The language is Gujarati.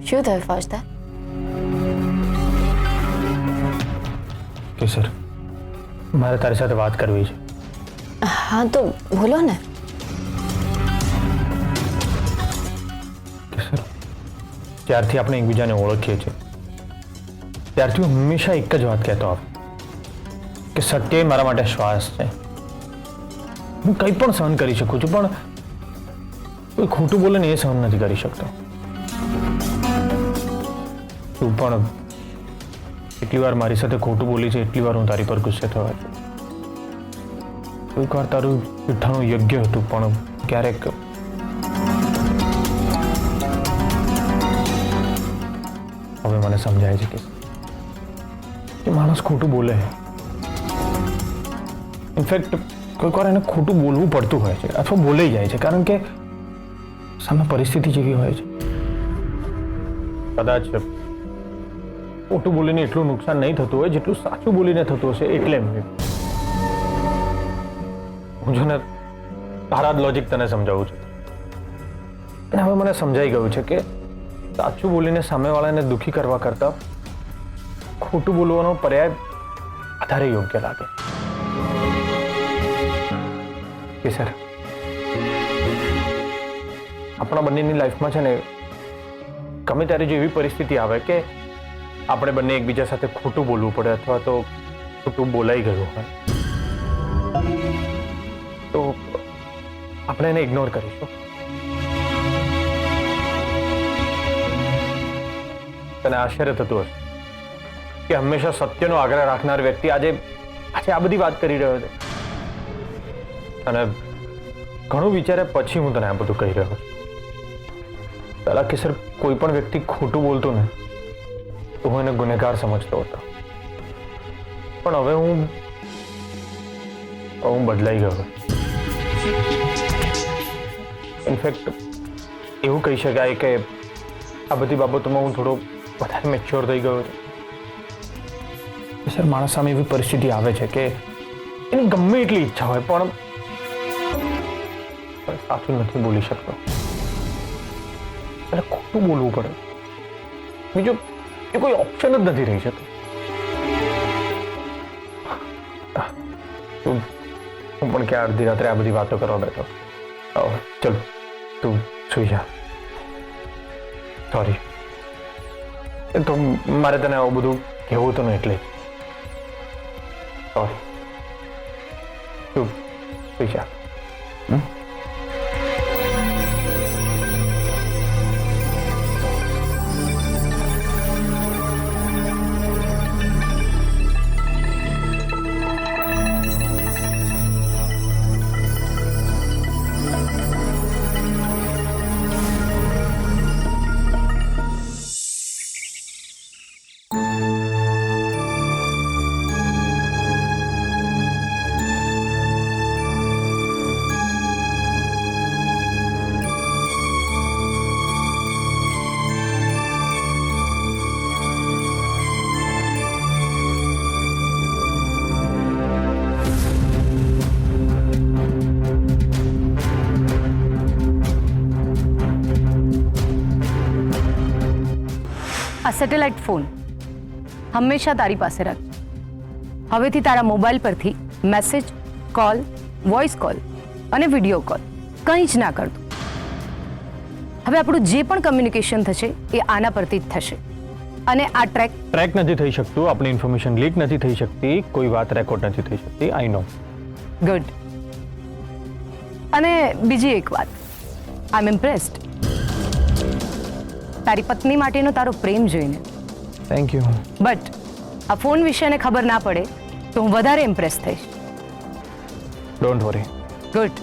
શું થયું ફોજદાર? કેસર, મારે તારી સાથે વાત કરવી છે. હા તો બોલો ને. કેસર, જ્યારથી આપણે એકબીજાને ઓળખીએ છીએ ત્યારથી હું હંમેશા એક જ વાત કહેતો આવ કે સત્ય મારા માટે શ્વાસ છે. હું કંઈ પણ સહન કરી શકું છું, પણ કોઈ ખોટું બોલે ને એ સહન નથી કરી શકતો. તું પણ એટલી વાર મારી સાથે ખોટું બોલી છે, એટલી વાર હું તારી પર ગુસ્સે થયો છું. કોઈક વાર તારું પીઠાણું યોગ્ય હતું, પણ ક્યારેક હવે મને સમજાય છે કે માણસ ખોટું બોલે. ઇનફેક્ટ કોઈક વાર એને ખોટું બોલવું પડતું હોય છે અથવા બોલાઈ જાય છે, કારણ કે સામે પરિસ્થિતિ જેવી હોય છે. કદાચ ખોટું બોલીને એટલું નુકસાન નહીં થતું હોય જેટલું સાચું બોલીને થતું હશે. એટલે હું જો ને તારા જ લોજિક તને સમજાવું છું, અને હવે મને સમજાઈ ગયું છે કે સાચું બોલીને સામેવાળાને દુઃખી કરવા કરતા ખોટું બોલવાનો પર્યાય વધારે યોગ્ય લાગે. કે સર, આપણા બંનેની લાઈફમાં છે ને ગમે ત્યારે જો એવી પરિસ્થિતિ આવે કે આપણે બંને એકબીજા સાથે ખોટું બોલવું પડે અથવા તો ખોટું બોલાઈ ગયું હોય, તો આપણે એને ઇગ્નોર કરીશું. તને આશ્ચર્ય થતું હશે કે હંમેશા સત્યનો આગ્રહ રાખનાર વ્યક્તિ આજે આ બધી વાત કરી રહ્યો છે. અને ઘણું વિચાર્યા પછી હું તને આ બધું કહી રહ્યો છું. પહેલા કે સર, કોઈ પણ વ્યક્તિ ખોટું બોલતું ને તો હું એને ગુનેગાર સમજતો હતો, પણ હવે હું બદલાઈ ગયો. ઇનફેક્ટ એવું કહી શકાય કે આ બધી બાબતોમાં હું થોડો વધારે મેચ્યોર થઈ ગયો છું. સર, માણસ સામે એવી પરિસ્થિતિ આવે છે કે એની ગમે એટલી ઈચ્છા હોય પણ સાચું નથી બોલી શકતો, એટલે ખોટું બોલવું પડે. બીજું એ કોઈ ઓપ્શન જ નથી રહી શકતો. હું પણ ક્યાં અડધી રાત્રે આ બધી વાતો કરવા બેઠો. ચલો તું સુઈ જા. સોરી, તો મારે તને આવું બધું કહેવું હતું ને એટલે. સોરી, તું સુઈ જા. આ સેટેલાઇટ ફોન હંમેશા તારી પાસે રાખજે. હવેથી તારા મોબાઈલ પરથી મેસેજ, કોલ, વોઇસ કોલ અને વિડીયો કોલ કંઈ જ ના કરતું. હવે આપણું જે પણ કમ્યુનિકેશન થશે એ આના પરથી જ થશે. અને આ ટ્રેક નથી થઈ શકતું. આપણી ઇન્ફોર્મેશન લીક નથી થઈ શકતી. કોઈ વાત રેકોર્ડ નથી થઈ શકતી. આઈ નો. ગુડ. અને બીજી એક વાત, આઈ એમ ઇમ્પ્રેસ્ડ. તારી પત્ની માટેનો તારો પ્રેમ જોઈને. Thank you. બટ આ ફોન વિશે એને ખબર ના પડે તો હું વધારે ઇમ્પ્રેસ થઈશ. Don't worry. ગુડ.